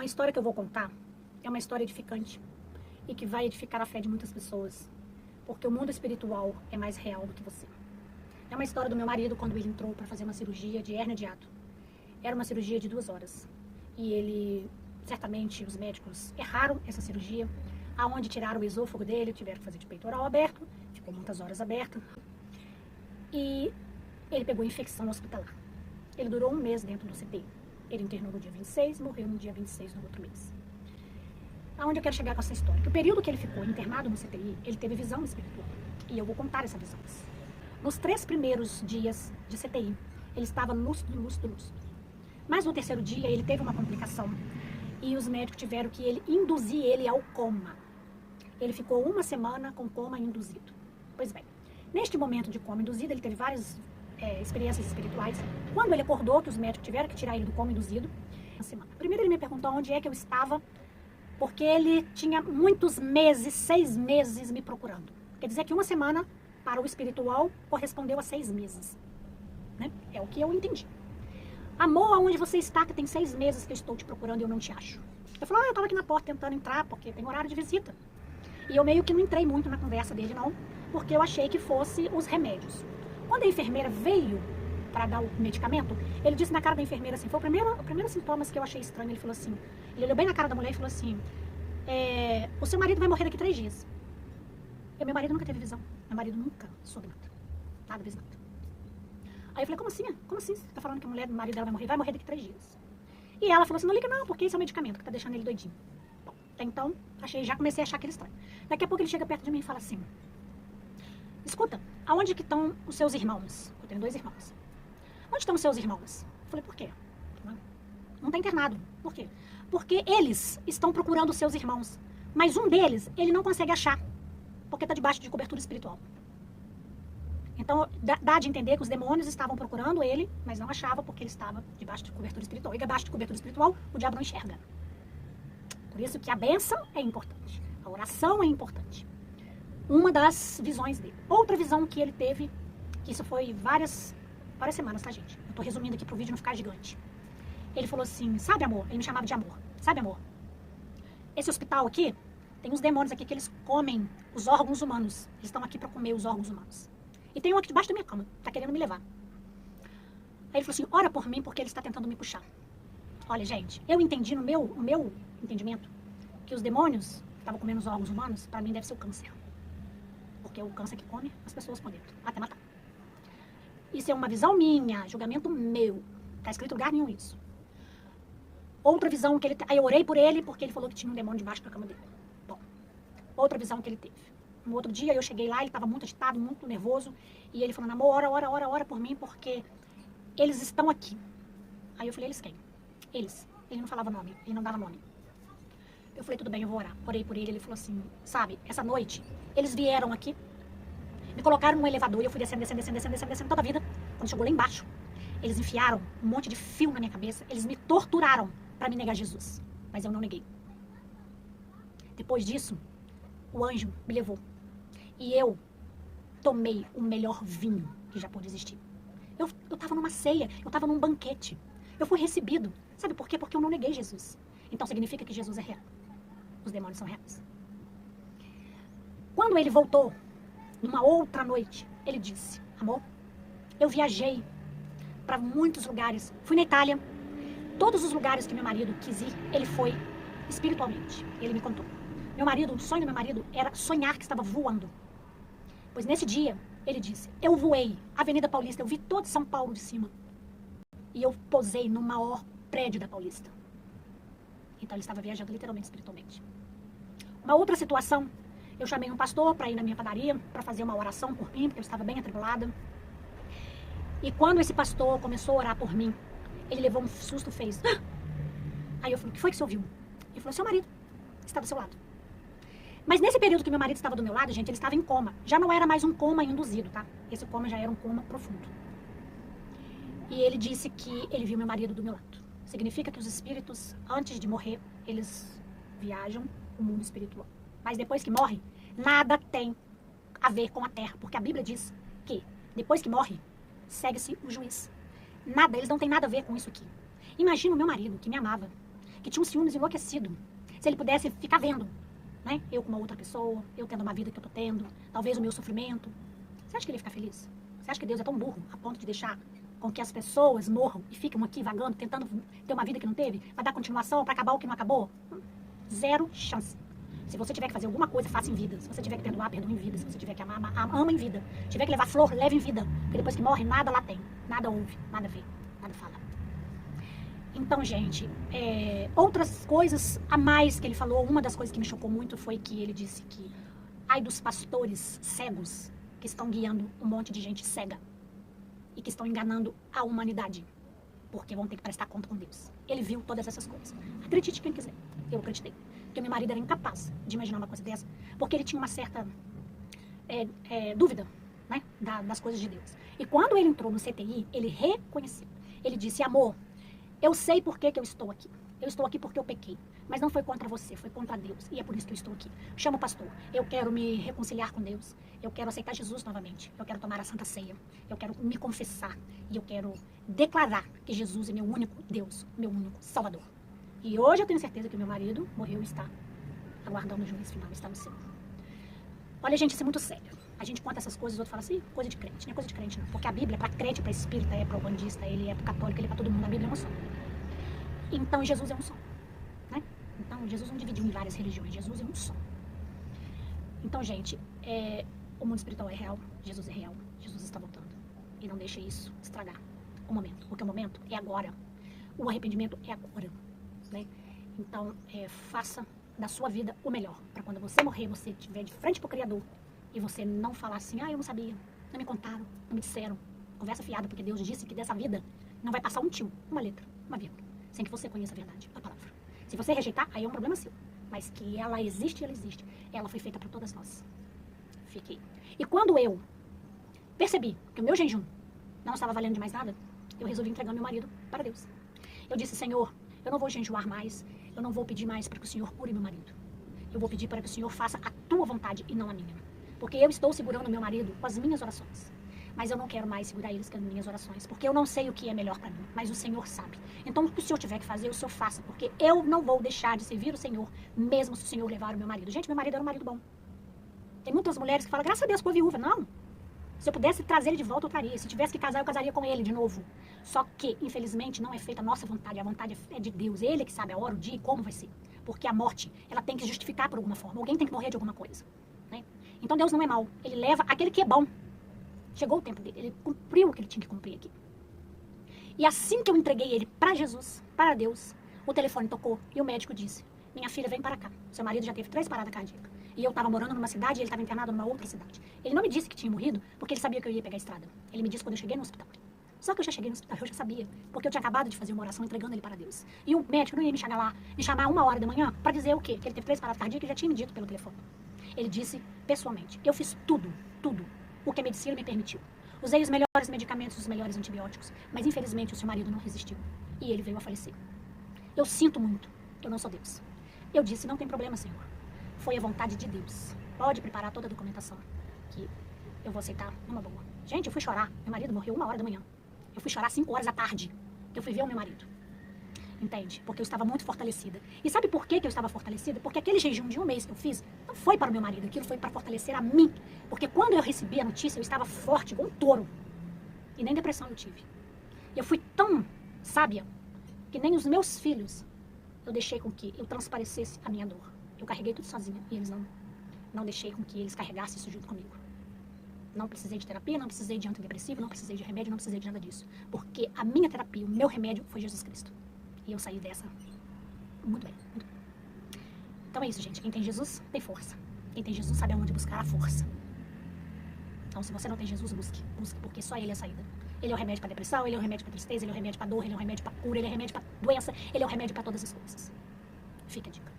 A história que eu vou contar é uma história edificante e que vai edificar a fé de muitas pessoas, porque o mundo espiritual é mais real do que você. É uma história do meu marido quando ele entrou para fazer uma cirurgia de hérnia de hiato. Era uma cirurgia de 2 horas e ele, certamente, os médicos erraram essa cirurgia, aonde tiraram o esôfago dele, tiveram que fazer de peitoral aberto, ficou muitas horas aberto e ele pegou infecção hospitalar. Ele durou 1 mês dentro do CTI. Ele internou no dia 26 e morreu no dia 26 do outro mês. Aonde eu quero chegar com essa história? Que o período que ele ficou internado no CTI, ele teve visão espiritual. E eu vou contar essa visão. Nos 3 primeiros dias de CTI, ele estava lúcido. Mas no 3º dia, ele teve uma complicação. E os médicos tiveram que induzir ele ao coma. Ele ficou 1 semana com coma induzido. Pois bem, neste momento de coma induzido, ele teve várias experiências espirituais. Quando ele acordou, que os médicos tiveram que tirar ele do coma induzido, uma semana. Primeiro ele me perguntou onde é que eu estava, porque ele tinha muitos meses, 6 meses me procurando. Quer dizer que 1 semana para o espiritual correspondeu a 6 meses. Né? É o que eu entendi. Amor, aonde você está, que tem 6 meses que eu estou te procurando e eu não te acho. Eu falei, eu estava aqui na porta tentando entrar, porque tem horário de visita. E eu meio que não entrei muito na conversa dele, não, porque eu achei que fosse os remédios. Quando a enfermeira veio para dar o medicamento, ele disse na cara da enfermeira assim, foi o primeiro sintomas que eu achei estranho. Ele falou assim, ele olhou bem na cara da mulher e falou assim, o seu marido vai morrer daqui 3 dias. E meu marido nunca teve visão. Meu marido nunca soube nada. Nada, vez nada. Aí eu falei, como assim? Como assim? Você tá falando que o marido dela vai morrer? Vai morrer daqui 3 dias. E ela falou assim, não liga não, porque esse é o medicamento que tá deixando ele doidinho. Bom, até então, já comecei a achar aquele estranho. Daqui a pouco ele chega perto de mim e fala assim, escuta, aonde que estão os seus irmãos? Eu tenho 2 irmãos. Onde estão os seus irmãos? Eu falei, por quê? Não tá internado. Por quê? Porque eles estão procurando os seus irmãos. Mas um deles, ele não consegue achar. Porque tá debaixo de cobertura espiritual. Então, dá de entender que os demônios estavam procurando ele, mas não achava porque ele estava debaixo de cobertura espiritual. E debaixo de cobertura espiritual, o diabo não enxerga. Por isso que a bênção é importante. A oração é importante. Uma das visões dele. Outra visão que ele teve, que isso foi várias semanas, tá, gente? Eu tô resumindo aqui pro vídeo não ficar gigante. Ele falou assim, sabe, amor? Ele me chamava de amor. Sabe, amor? Esse hospital aqui, tem uns demônios aqui que eles comem os órgãos humanos. Eles estão aqui pra comer os órgãos humanos. E tem um aqui debaixo da minha cama, tá querendo me levar. Aí ele falou assim, ora por mim porque ele está tentando me puxar. Olha, gente, eu entendi no meu entendimento que os demônios que estavam comendo os órgãos humanos, pra mim deve ser o câncer. Porque é o câncer que come as pessoas por dentro, até matar. Isso é uma visão minha, julgamento meu. Tá escrito em lugar nenhum isso. Outra visão que ele... Aí eu orei por ele porque ele falou que tinha um demônio debaixo da cama dele. Bom, outra visão que ele teve. No outro dia eu cheguei lá, ele estava muito agitado, muito nervoso. E ele falou, amor, ora por mim porque eles estão aqui. Aí eu falei, eles quem? Eles. Ele não falava nome, ele não dava nome. Eu falei, tudo bem, eu vou orar. Orei por ele, ele falou assim, sabe, essa noite eles vieram aqui, me colocaram num elevador e eu fui descendo toda a vida. Quando chegou lá embaixo, eles enfiaram um monte de fio na minha cabeça, eles me torturaram para me negar Jesus. Mas eu não neguei. Depois disso, o anjo me levou. E eu tomei o melhor vinho que já pôde existir. Eu tava numa ceia, eu tava num banquete. Eu fui recebido. Sabe por quê? Porque eu não neguei Jesus. Então significa que Jesus é real. Os demônios são reais. Quando ele voltou, numa outra noite, ele disse, amor, eu viajei para muitos lugares. Fui na Itália. Todos os lugares que meu marido quis ir, ele foi espiritualmente. Ele me contou. O sonho do meu marido era sonhar que estava voando. Pois nesse dia, ele disse, eu voei Avenida Paulista, eu vi todo São Paulo de cima. E eu posei no maior prédio da Paulista. Então ele estava viajando literalmente, espiritualmente. Uma outra situação, eu chamei um pastor para ir na minha padaria, para fazer uma oração por mim, porque eu estava bem atribulada. E quando esse pastor começou a orar por mim, ele levou um susto, fez. Ah! Aí eu falei, o que foi que você ouviu? Ele falou, seu marido está do seu lado. Mas nesse período que meu marido estava do meu lado, gente, ele estava em coma. Já não era mais um coma induzido, tá? Esse coma já era um coma profundo. E ele disse que ele viu meu marido do meu lado. Significa que os espíritos, antes de morrer, eles viajam o mundo espiritual. Mas depois que morre, nada tem a ver com a terra. Porque a Bíblia diz que depois que morre, segue-se o juiz. Nada, eles não têm nada a ver com isso aqui. Imagina o meu marido, que me amava, que tinha um ciúmes enlouquecido. Se ele pudesse ficar vendo, né? Eu com uma outra pessoa, eu tendo uma vida que eu tô tendo, talvez o meu sofrimento. Você acha que ele ia ficar feliz? Você acha que Deus é tão burro a ponto de deixar com que as pessoas morram e fiquem aqui vagando, tentando ter uma vida que não teve? Vai dar continuação para acabar o que não acabou? Zero chance. Se você tiver que fazer alguma coisa, faça em vida. Se você tiver que perdoar, perdoe em vida. Se você tiver que amar, ama em vida. Se tiver que levar flor, leve em vida. Porque depois que morre, nada lá tem. Nada ouve, nada vê, nada fala. Então, gente, outras coisas a mais que ele falou, uma das coisas que me chocou muito foi que ele disse que ai dos pastores cegos que estão guiando um monte de gente cega e que estão enganando a humanidade, porque vão ter que prestar conta com Deus. Ele viu todas essas coisas. Acredite quem quiser. Eu acreditei. Porque meu marido era incapaz de imaginar uma coisa dessa, porque ele tinha uma certa dúvida, né, das coisas de Deus. E quando ele entrou no CTI, ele reconheceu. Ele disse, amor, eu sei por que eu estou aqui. Eu estou aqui porque eu pequei. Mas não foi contra você, foi contra Deus. E é por isso que eu estou aqui. Chama o pastor. Eu quero me reconciliar com Deus. Eu quero aceitar Jesus novamente. Eu quero tomar a Santa Ceia. Eu quero me confessar. E eu quero declarar que Jesus é meu único Deus, meu único Salvador. E hoje eu tenho certeza que meu marido morreu e está aguardando o juízo final, está no céu. Olha, gente, isso é muito sério. A gente conta essas coisas, o outro fala assim, coisa de crente. Não é coisa de crente, não. Porque a Bíblia é para crente, para espírita, é para bandista, ele é para católico, ele é para todo mundo. A Bíblia é uma só. Então, Jesus é um só. Né? Então, Jesus não dividiu em várias religiões. Jesus é um só. Então, gente, o mundo espiritual é real. Jesus é real. Jesus está voltando. E não deixe isso estragar o momento. Porque o momento é agora. O arrependimento é agora. Né? Então, faça da sua vida o melhor. Para quando você morrer, você estiver de frente para o Criador e você não falar assim, eu não sabia, não me contaram, não me disseram. Conversa fiada, porque Deus disse que dessa vida não vai passar um tio, uma letra, uma vírgula, sem que você conheça a verdade, a palavra. Se você rejeitar, aí é um problema seu. Mas que ela existe, ela existe. Ela foi feita para todas nós. Fiquei. E quando eu percebi que o meu jejum não estava valendo de mais nada, eu resolvi entregar meu marido para Deus. Eu disse, Senhor, eu não vou jejuar mais, eu não vou pedir mais para que o Senhor cure meu marido. Eu vou pedir para que o Senhor faça a tua vontade e não a minha. Porque eu estou segurando meu marido com as minhas orações. Mas eu não quero mais segurar eles com as minhas orações, porque eu não sei o que é melhor para mim, mas o Senhor sabe. Então, o que o Senhor tiver que fazer, o Senhor faça, porque eu não vou deixar de servir o Senhor, mesmo se o Senhor levar o meu marido. Gente, meu marido era um marido bom. Tem muitas mulheres que falam, graças a Deus, ficou viúva. Não. Se eu pudesse trazer ele de volta, eu traria. Se tivesse que casar, eu casaria com ele de novo. Só que, infelizmente, não é feita a nossa vontade. A vontade é de Deus. Ele é que sabe a hora, o dia e como vai ser. Porque a morte, ela tem que justificar por alguma forma. Alguém tem que morrer de alguma coisa. Né? Então, Deus não é mau. Ele leva aquele que é bom. Chegou o tempo dele. Ele cumpriu o que ele tinha que cumprir aqui. E assim que eu entreguei ele para Jesus, para Deus, o telefone tocou e o médico disse, minha filha, vem para cá. Seu marido já teve 3 paradas cardíacas. E eu estava morando numa cidade e ele estava internado numa outra cidade. Ele não me disse que tinha morrido porque ele sabia que eu ia pegar a estrada. Ele me disse quando eu cheguei no hospital. Só que eu já cheguei no hospital, eu já sabia. Porque eu tinha acabado de fazer uma oração entregando ele para Deus. E o médico não ia me chegar lá, me chamar 1h da manhã para dizer o quê? Que ele teve 3 paradas cardíacas e já tinha me dito pelo telefone. Ele disse pessoalmente, eu fiz tudo o que a medicina me permitiu. Usei os melhores medicamentos, os melhores antibióticos. Mas infelizmente o seu marido não resistiu. E ele veio a falecer. Eu sinto muito, eu não sou Deus. Eu disse, não tem problema, Senhor. Foi a vontade de Deus. Pode preparar toda a documentação, que eu vou aceitar numa boa. Gente, eu fui chorar. Meu marido morreu 1h da manhã. Eu fui chorar 5h da tarde. Eu fui ver o meu marido. Entende? Porque eu estava muito fortalecida. E sabe por que eu estava fortalecida? Porque aquele jejum de 1 mês que eu fiz, não foi para o meu marido. Aquilo foi para fortalecer a mim. Porque quando eu recebi a notícia, eu estava forte, igual um touro. E nem depressão eu tive. Eu fui tão sábia, que nem os meus filhos, eu deixei com que eu transparecesse a minha dor. Eu carreguei tudo sozinha e eles não deixei com que eles carregassem isso junto comigo. Não precisei de terapia, não precisei de antidepressivo, não precisei de remédio, não precisei de nada disso. Porque a minha terapia, o meu remédio foi Jesus Cristo. E eu saí dessa muito bem, muito bem. Então é isso, gente. Quem tem Jesus, tem força. Quem tem Jesus sabe aonde buscar a força. Então se você não tem Jesus, busque, porque só Ele é a saída. Ele é o remédio para depressão, Ele é o remédio para tristeza, Ele é o remédio para dor, Ele é o remédio para cura, Ele é o remédio para doença, Ele é o remédio para todas as coisas. Fica a dica.